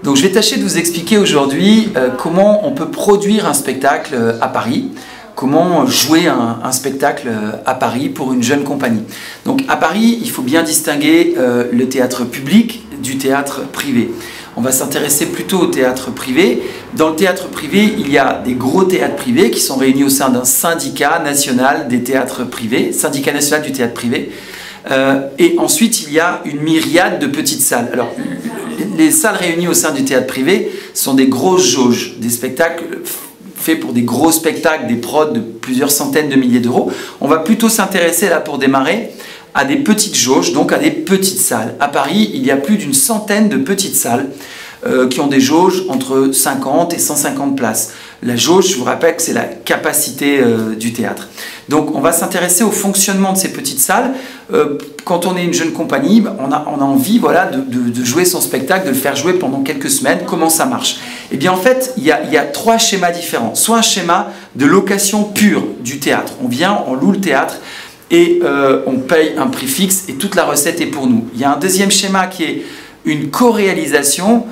Donc je vais tâcher de vous expliquer aujourd'hui comment on peut produire un spectacle à Paris, comment jouer un spectacle à Paris pour une jeune compagnie. Donc à Paris, il faut bien distinguer le théâtre public du théâtre privé. On va s'intéresser plutôt au théâtre privé. Dans le théâtre privé, il y a des gros théâtres privés qui sont réunis au sein d'un syndicat national des théâtres privés, syndicat national du théâtre privé. Et ensuite, il y a une myriade de petites salles. Alors, les salles réunies au sein du théâtre privé sont des grosses jauges, des spectacles faits pour des gros spectacles, des prods de plusieurs centaines de milliers d'euros. On va plutôt s'intéresser là pour démarrer à des petites jauges, donc à des petites salles. À Paris, il y a plus d'une centaine de petites salles qui ont des jauges entre 50 et 150 places. La jauge, je vous rappelle que c'est la capacité du théâtre. Donc on va s'intéresser au fonctionnement de ces petites salles. Quand on est une jeune compagnie, on a envie voilà, de jouer son spectacle, de le faire jouer pendant quelques semaines. Comment ça marche? Eh bien en fait, il y a trois schémas différents. Soit un schéma de location pure du théâtre. On vient, on loue le théâtre et on paye un prix fixe et toute la recette est pour nous. Il y a un deuxième schéma qui est une co-réalisation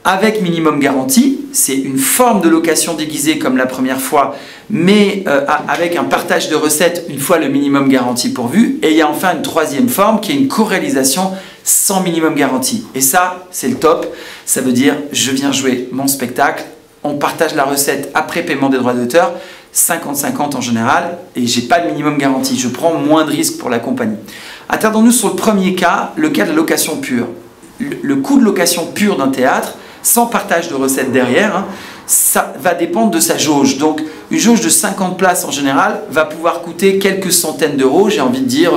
avec minimum garantie. C'est une forme de location déguisée comme la première fois, mais avec un partage de recettes une fois le minimum garanti pourvu. Et il y a enfin une troisième forme qui est une co-réalisation sans minimum garantie. Et ça, c'est le top. Ça veut dire, je viens jouer mon spectacle, on partage la recette après paiement des droits d'auteur, 50-50 en général, et j'ai pas de minimum garanti. Je prends moins de risques pour la compagnie. Attardons-nous sur le premier cas, le cas de la location pure. Le coût de location pure d'un théâtre, sans partage de recettes derrière, ça va dépendre de sa jauge. Donc une jauge de 50 places en général va pouvoir coûter quelques centaines d'euros, j'ai envie de dire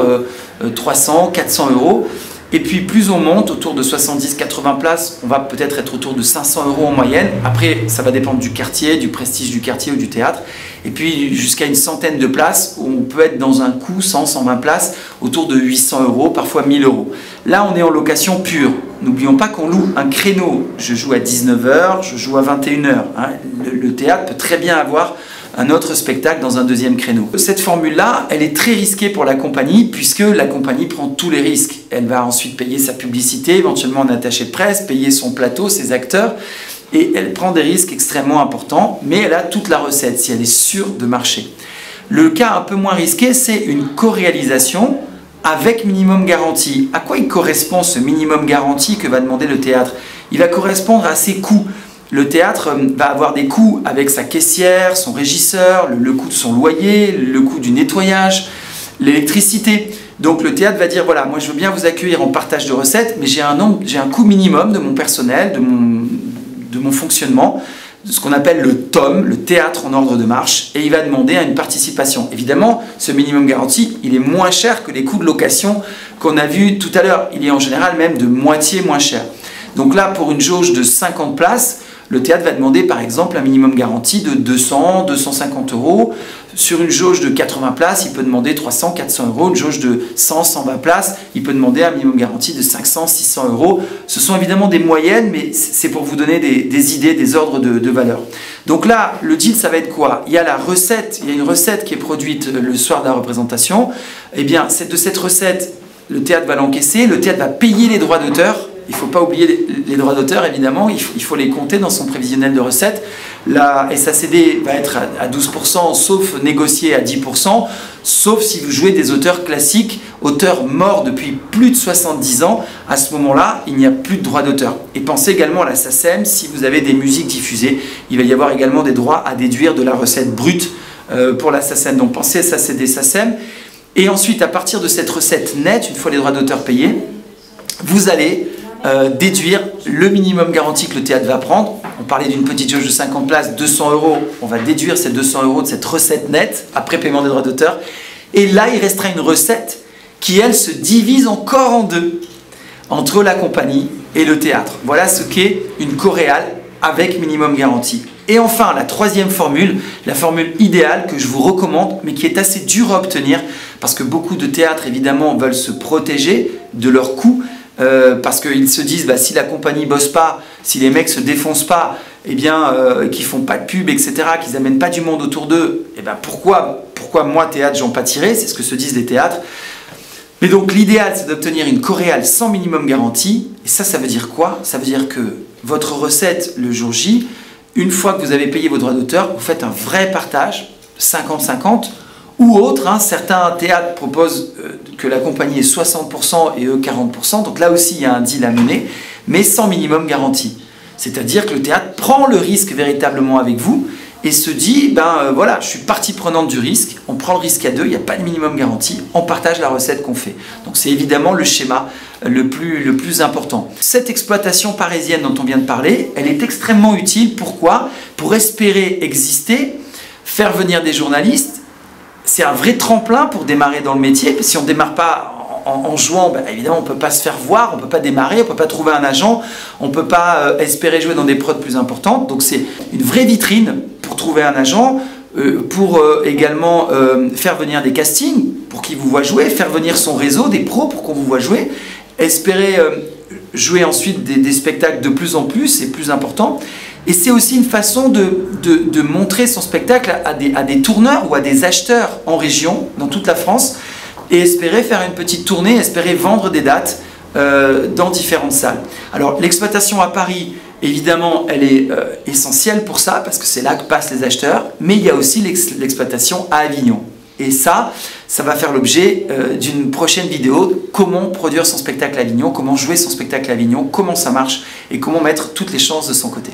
300, 400 euros. Et puis plus on monte, autour de 70-80 places, on va peut-être être autour de 500 euros en moyenne. Après, ça va dépendre du quartier, du prestige du quartier ou du théâtre. Et puis jusqu'à une centaine de places, où on peut être dans un coût 100-120 places, autour de 800 euros, parfois 1000 euros. Là, on est en location pure. N'oublions pas qu'on loue un créneau. Je joue à 19 h, je joue à 21 h. Le théâtre peut très bien avoir un autre spectacle dans un deuxième créneau. Cette formule-là, elle est très risquée pour la compagnie puisque la compagnie prend tous les risques. Elle va ensuite payer sa publicité, éventuellement un attaché de presse, payer son plateau, ses acteurs, et elle prend des risques extrêmement importants, mais elle a toute la recette si elle est sûre de marcher. Le cas un peu moins risqué, c'est une co-réalisation avec minimum garanti. À quoi il correspond ce minimum garanti que va demander le théâtre? Il va correspondre à ses coûts. Le théâtre va avoir des coûts avec sa caissière, son régisseur, le coût de son loyer, le coût du nettoyage, l'électricité. Donc le théâtre va dire, voilà, moi je veux bien vous accueillir en partage de recettes, mais j'ai un coût minimum de mon personnel, de mon fonctionnement, de ce qu'on appelle le TOM, le théâtre en ordre de marche, et il va demander une participation. Évidemment, ce minimum garanti, il est moins cher que les coûts de location qu'on a vus tout à l'heure. Il est en général même de moitié moins cher. Donc là, pour une jauge de 50 places, le théâtre va demander par exemple un minimum garanti de 200-250 euros. Sur une jauge de 80 places, il peut demander 300-400 euros. Une jauge de 100-120 places, il peut demander un minimum garanti de 500-600 euros. Ce sont évidemment des moyennes, mais c'est pour vous donner des idées, des ordres de valeur. Donc là, le deal, ça va être quoi? Il y a la recette, il y a une recette qui est produite le soir de la représentation. Eh bien, de cette recette, le théâtre va l'encaisser, le théâtre va payer les droits d'auteur. Il ne faut pas oublier les droits d'auteur, évidemment, il faut les compter dans son prévisionnel de recettes. La SACD va être à 12%, sauf négocié à 10%, sauf si vous jouez des auteurs classiques, auteurs morts depuis plus de 70 ans. À ce moment-là, il n'y a plus de droits d'auteur. Et pensez également à la SACEM, si vous avez des musiques diffusées, il va y avoir également des droits à déduire de la recette brute pour la SACEM. Donc pensez à SACD, SACEM. Et ensuite, à partir de cette recette nette, une fois les droits d'auteur payés, vous allez déduire le minimum garanti que le théâtre va prendre. On parlait d'une petite jauge de 50 places, 200 euros. On va déduire ces 200 euros de cette recette nette après paiement des droits d'auteur. Et là, il restera une recette qui, elle, se divise encore en deux entre la compagnie et le théâtre. Voilà ce qu'est une coréale avec minimum garanti. Et enfin, la troisième formule, la formule idéale que je vous recommande, mais qui est assez dure à obtenir parce que beaucoup de théâtres, évidemment, veulent se protéger de leurs coûts. Parce qu'ils se disent, si la compagnie bosse pas, si les mecs se défoncent pas, eh bien, qu'ils font pas de pub, etc., qu'ils amènent pas du monde autour d'eux, eh ben pourquoi moi, théâtre, j'en pâtirais? C'est ce que se disent les théâtres. Mais donc l'idéal, c'est d'obtenir une coréale sans minimum garanti. Et ça veut dire quoi? Ça veut dire que votre recette le jour J, une fois que vous avez payé vos droits d'auteur, vous faites un vrai partage, 50-50, ou autre. Certains théâtres proposent que la compagnie ait 60% et eux 40%, donc là aussi il y a un deal à mener, mais sans minimum garantie. C'est-à-dire que le théâtre prend le risque véritablement avec vous et se dit, voilà, je suis partie prenante du risque, on prend le risque à deux, il n'y a pas de minimum garantie, on partage la recette qu'on fait. Donc c'est évidemment le schéma le plus important. Cette exploitation parisienne dont on vient de parler, elle est extrêmement utile. Pourquoi? Pour espérer exister, faire venir des journalistes. C'est un vrai tremplin pour démarrer dans le métier. Si on ne démarre pas en jouant, évidemment on ne peut pas se faire voir, on ne peut pas démarrer, on ne peut pas trouver un agent, on ne peut pas espérer jouer dans des prods plus importantes. Donc c'est une vraie vitrine pour trouver un agent, pour également faire venir des castings pour qu'ils vous voient jouer, faire venir son réseau, des pros pour qu'on vous voit jouer, espérer jouer ensuite des spectacles de plus en plus et plus importants. Et c'est aussi une façon de montrer son spectacle à des tourneurs ou à des acheteurs en région, dans toute la France, et espérer faire une petite tournée, espérer vendre des dates dans différentes salles. Alors l'exploitation à Paris, évidemment, elle est essentielle pour ça, parce que c'est là que passent les acheteurs, mais il y a aussi l'exploitation à Avignon. Et ça va faire l'objet d'une prochaine vidéo, comment produire son spectacle à Avignon, comment jouer son spectacle à Avignon, comment ça marche et comment mettre toutes les chances de son côté.